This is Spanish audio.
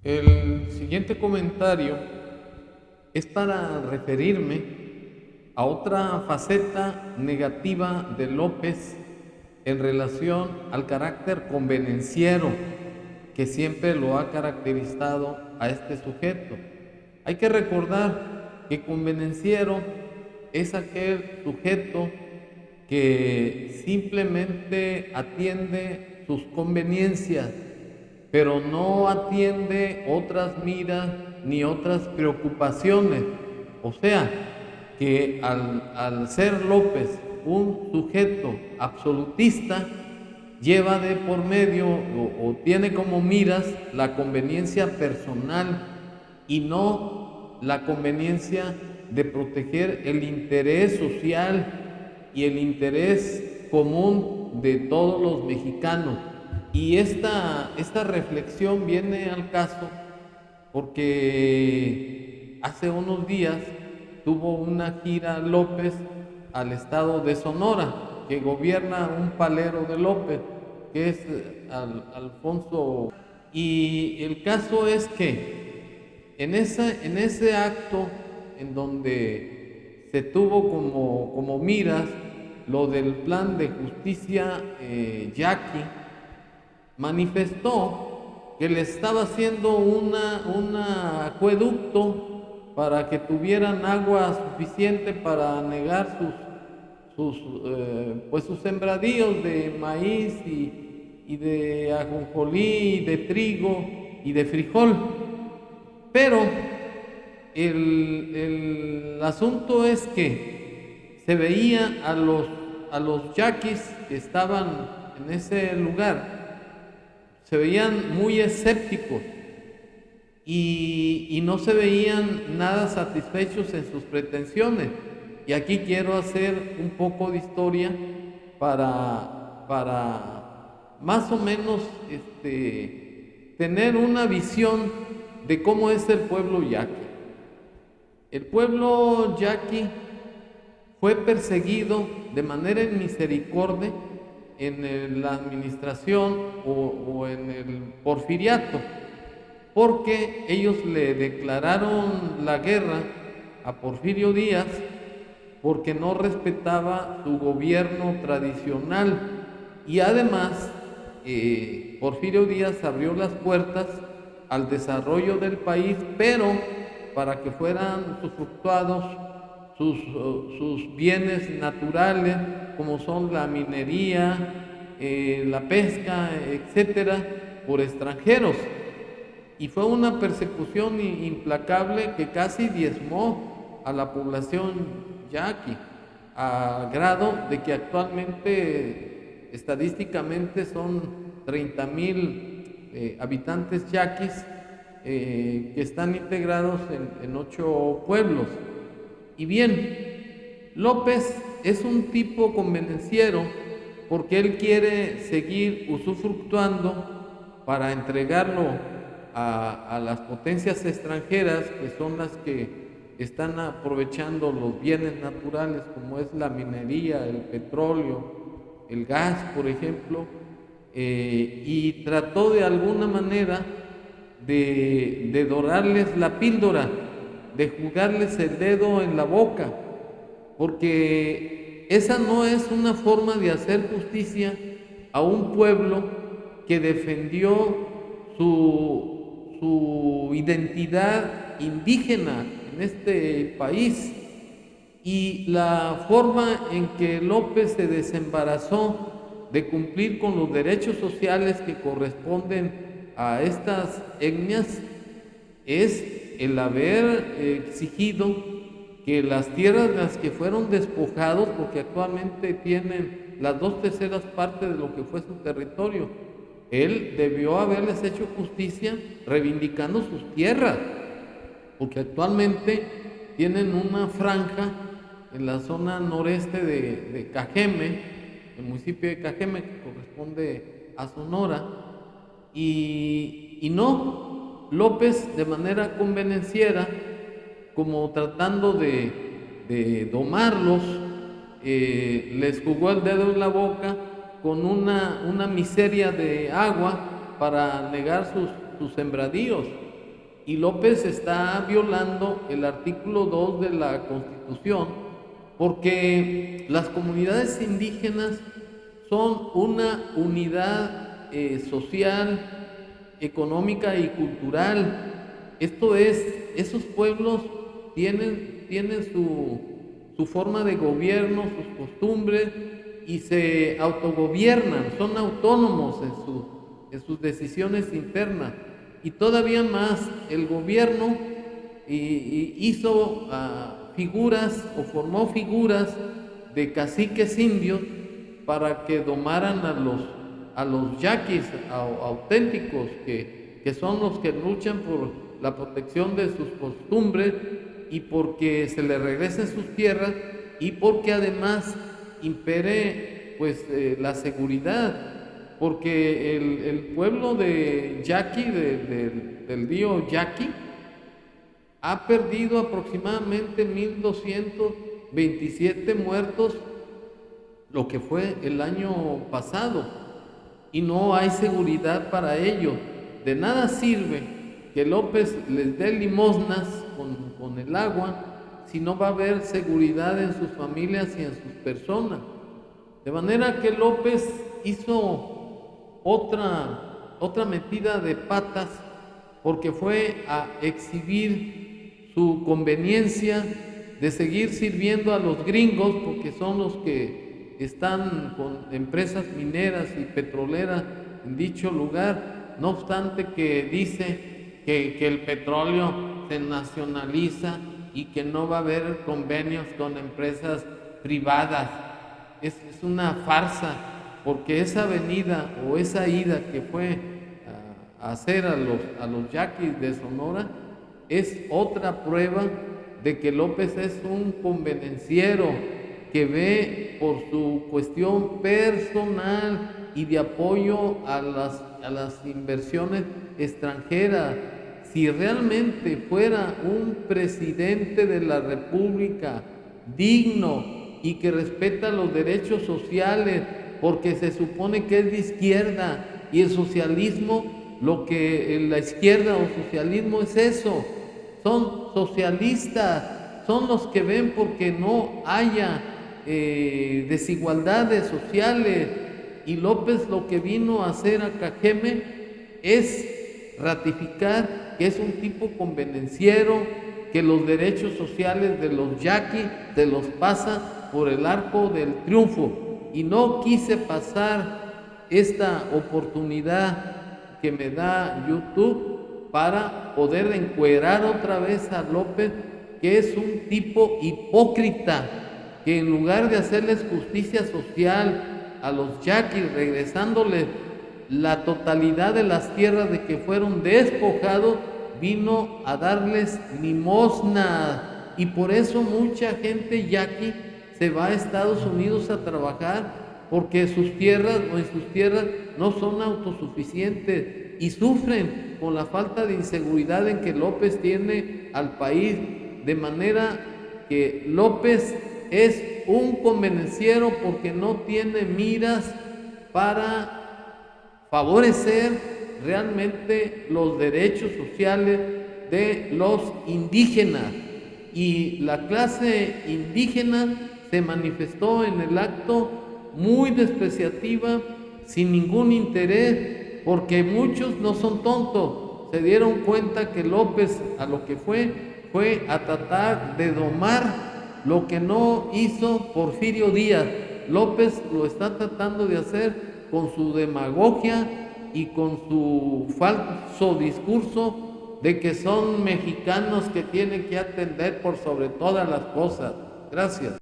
El siguiente comentario es para referirme a otra faceta negativa de López en relación al carácter convenenciero que siempre lo ha caracterizado a este sujeto. Hay que recordar que convenenciero es aquel sujeto que simplemente atiende sus conveniencias, pero no atiende otras miras ni otras preocupaciones. O sea, que al ser López un sujeto absolutista, lleva de por medio o tiene como miras la conveniencia personal y no la conveniencia de proteger el interés social y el interés común de todos los mexicanos. Y esta reflexión viene al caso porque hace unos días tuvo una gira López al estado de Sonora, que gobierna un palero de López, que es Alfonso. Y el caso es que en ese acto en donde se tuvo como miras lo del plan de justicia yaqui, manifestó que le estaba haciendo un acueducto para que tuvieran agua suficiente para anegar sus sembradíos de maíz y de ajonjolí, y de trigo y de frijol. Pero el asunto es que se veía a los yaquis que estaban en ese lugar, se veían muy escépticos y no se veían nada satisfechos en sus pretensiones. Y aquí quiero hacer un poco de historia para más o menos tener una visión de cómo es el pueblo yaqui. El pueblo yaqui fue perseguido de manera inmisericordia en la administración o en el porfiriato, porque ellos le declararon la guerra a Porfirio Díaz porque no respetaba su gobierno tradicional y además Porfirio Díaz abrió las puertas al desarrollo del país, pero para que fueran usufructuados sus bienes naturales, como son la minería, la pesca, etcétera, por extranjeros. Y fue una persecución implacable que casi diezmó a la población yaqui, a grado de que actualmente estadísticamente son 30,000 habitantes yaquis que están integrados en 8 pueblos. Y bien, López es un tipo convenenciero porque él quiere seguir usufructuando para entregarlo a las potencias extranjeras, que son las que están aprovechando los bienes naturales como es la minería, el petróleo, el gas, por ejemplo, y trató de alguna manera de dorarles la píldora, de jugarles el dedo en la boca, porque esa no es una forma de hacer justicia a un pueblo que defendió su identidad indígena en este país. Y la forma en que López se desembarazó de cumplir con los derechos sociales que corresponden a estas etnias es el haber exigido que las tierras de las que fueron despojados, porque actualmente tienen las 2/3 partes de lo que fue su territorio, él debió haberles hecho justicia reivindicando sus tierras, porque actualmente tienen una franja en la zona noreste de Cajeme, el municipio de Cajeme, que corresponde a Sonora, y no, López de manera convenenciera, como tratando de domarlos, les jugó el dedo en la boca con una miseria de agua para negar sus sembradíos. Y López está violando el artículo 2 de la Constitución, porque las comunidades indígenas son una unidad social, económica y cultural. Esto es, esos pueblos tienen su forma de gobierno, sus costumbres, y se autogobiernan, son autónomos en sus decisiones internas. Y todavía más, el gobierno hizo figuras o formó figuras de caciques indios para que domaran a los yaquis auténticos, que son los que luchan por la protección de sus costumbres y porque se les regresen sus tierras, y porque además impere pues la seguridad, porque el pueblo de Yaqui, del río Yaqui, ha perdido aproximadamente 1227 muertos, lo que fue el año pasado, y no hay seguridad para ellos. De nada sirve que López les dé limosnas con el agua si no va a haber seguridad en sus familias y en sus personas. De manera que López hizo otra metida de patas, porque fue a exhibir su conveniencia de seguir sirviendo a los gringos, porque son los que están con empresas mineras y petroleras en dicho lugar, no obstante que dice que el petróleo se nacionaliza y que no va a haber convenios con empresas privadas. Es una farsa, porque esa venida o esa ida que fue a hacer a los yaquis de Sonora es otra prueba de que López es un convenenciero que ve por su cuestión personal y de apoyo a las inversiones extranjeras. Si realmente fuera un presidente de la República digno y que respeta los derechos sociales, porque se supone que es de izquierda, y el socialismo, lo que la izquierda o socialismo es eso, son socialistas, son los que ven porque no haya desigualdades sociales. Y López lo que vino a hacer a Cajeme es ratificar que es un tipo convenenciero, que los derechos sociales de los yaquis se los pasa por el arco del triunfo. Y no quise pasar esta oportunidad que me da YouTube para poder encuerar otra vez a López, que es un tipo hipócrita, que en lugar de hacerles justicia social a los yaquis, regresándoles la totalidad de las tierras de que fueron despojados, vino a darles limosna. Y por eso mucha gente yaqui se va a Estados Unidos a trabajar, porque sus tierras no son autosuficientes y sufren con la falta de inseguridad en que López tiene al país. De manera que López es un convenenciero, porque no tiene miras para favorecer realmente los derechos sociales de los indígenas. Y la clase indígena se manifestó en el acto muy despreciativa, sin ningún interés, porque muchos no son tontos, se dieron cuenta que López a lo que fue a tratar de domar lo que no hizo Porfirio Díaz. López lo está tratando de hacer con su demagogia y con su falso discurso de que son mexicanos que tienen que atender por sobre todas las cosas. Gracias.